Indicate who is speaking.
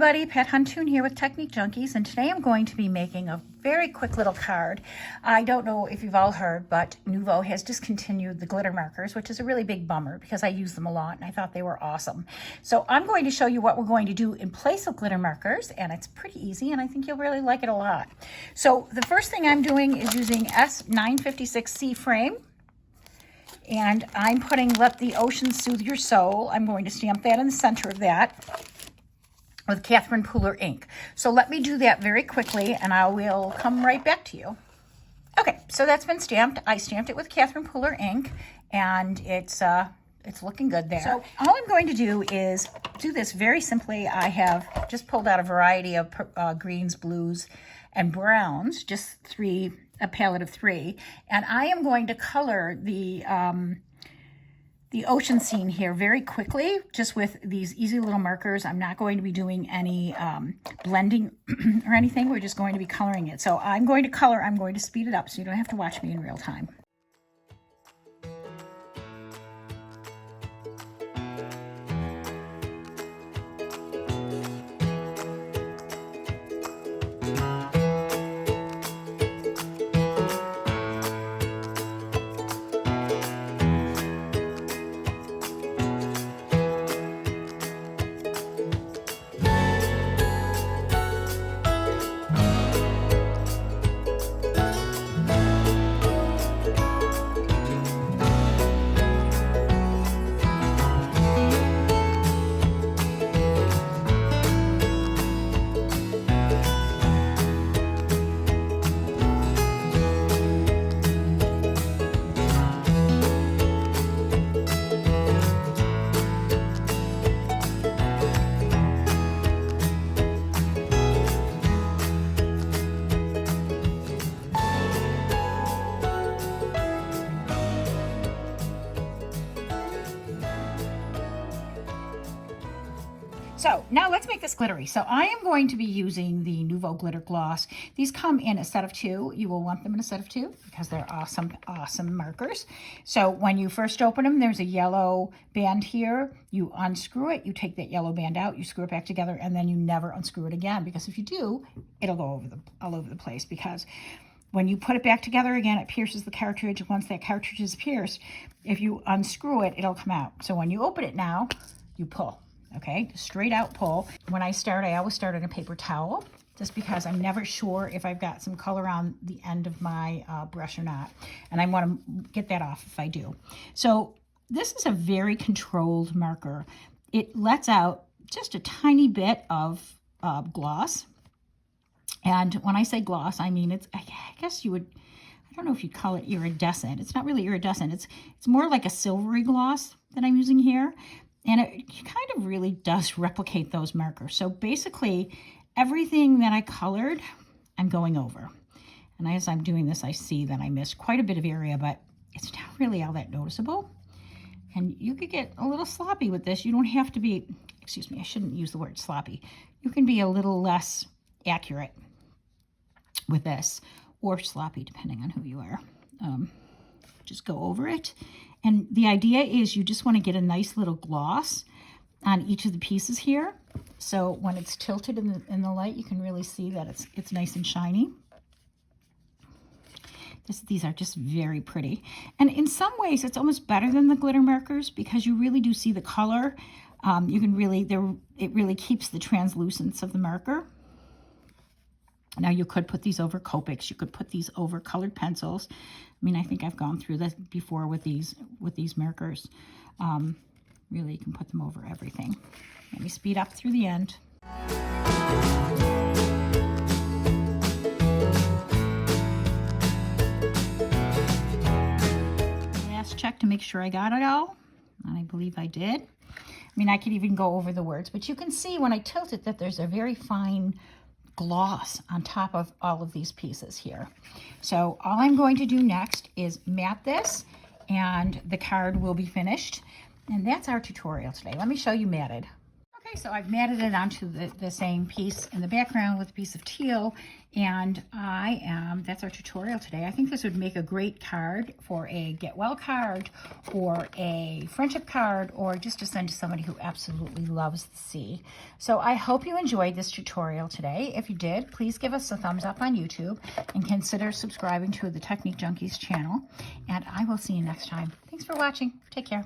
Speaker 1: everybody, Pat Huntoon here with Technique Junkies, and today I'm going to be making a very quick little card. I don't know if you've all heard, but Nuvo has discontinued the glitter markers, which is a really big bummer because I use them a lot and I thought they were awesome. So I'm going to show you what we're going to do in place of glitter markers, and it's pretty easy and I think you'll really like it a lot. So the first thing I'm doing is using S956 Sea Frame. And I'm putting Let the Ocean Soothe Your Soul. I'm going to stamp that in the center of that with Catherine Pooler ink. So let me do that very quickly and I will come right back to you. Okay, so that's been stamped. I stamped it with Catherine Pooler ink and it's looking good there. So all I'm going to do is do this very simply. I have just pulled out a variety of greens, blues, and browns, just a palette of 3, and I am going to color the ocean scene here very quickly, just with these easy little markers. I'm not going to be doing any blending or anything. We're just going to be coloring it. So I'm going to color, I'm going to speed it up so you don't have to watch me in real time. So now let's make this glittery. So I am going to be using the Nuvo Glitter Gloss. These come in a set of 2. You will want them in a set of 2 because they're awesome, awesome markers. So when you first open them, there's a yellow band here. You unscrew it, you take that yellow band out, you screw it back together, and then you never unscrew it again, because if you do, it'll go all over the place, because when you put it back together again, it pierces the cartridge. Once that cartridge is pierced, if you unscrew it, it'll come out. So when you open it now, you pull. Okay, straight out pull. When I start, I always start on a paper towel, just because I'm never sure if I've got some color on the end of my brush or not. And I want to get that off if I do. So this is a very controlled marker. It lets out just a tiny bit of gloss. And when I say gloss, I mean, I guess you would, I don't know if you'd call it iridescent. It's not really iridescent. It's more like a silvery gloss that I'm using here. And it kind of really does replicate those markers. So basically, everything that I colored, I'm going over. And as I'm doing this, I see that I missed quite a bit of area, but it's not really all that noticeable. And you could get a little sloppy with this. You don't have to be, excuse me, I shouldn't use the word sloppy. You can be a little less accurate with this, or sloppy, depending on who you are. Just go over it. And the idea is you just want to get a nice little gloss on each of the pieces here. So when it's tilted in the light, you can really see that it's nice and shiny. These are just very pretty. And in some ways, it's almost better than the glitter markers, because you really do see the color. You can really, it really keeps the translucence of the marker. Now you could put these over Copics. You could put these over colored pencils. I mean, I think I've gone through this before with these markers. Really, you can put them over everything. Let me speed up through the end. Last check to make sure I got it all, and I believe I did. I mean, I could even go over the words, but you can see when I tilt it that there's a very fine gloss on top of all of these pieces here. So all I'm going to do next is mat this, and the card will be finished. And that's our tutorial today. Let me show you matted. Okay, Okay, so I've matted it onto the same piece in the background with a piece of teal, and that's our tutorial today. I think this would make a great card for a get well card or a friendship card or just to send to somebody who absolutely loves the sea. So I hope you enjoyed this tutorial today. If you did, please give us a thumbs up on YouTube and consider subscribing to the Technique Junkies channel, and I will see you next time. Thanks for watching. Take care.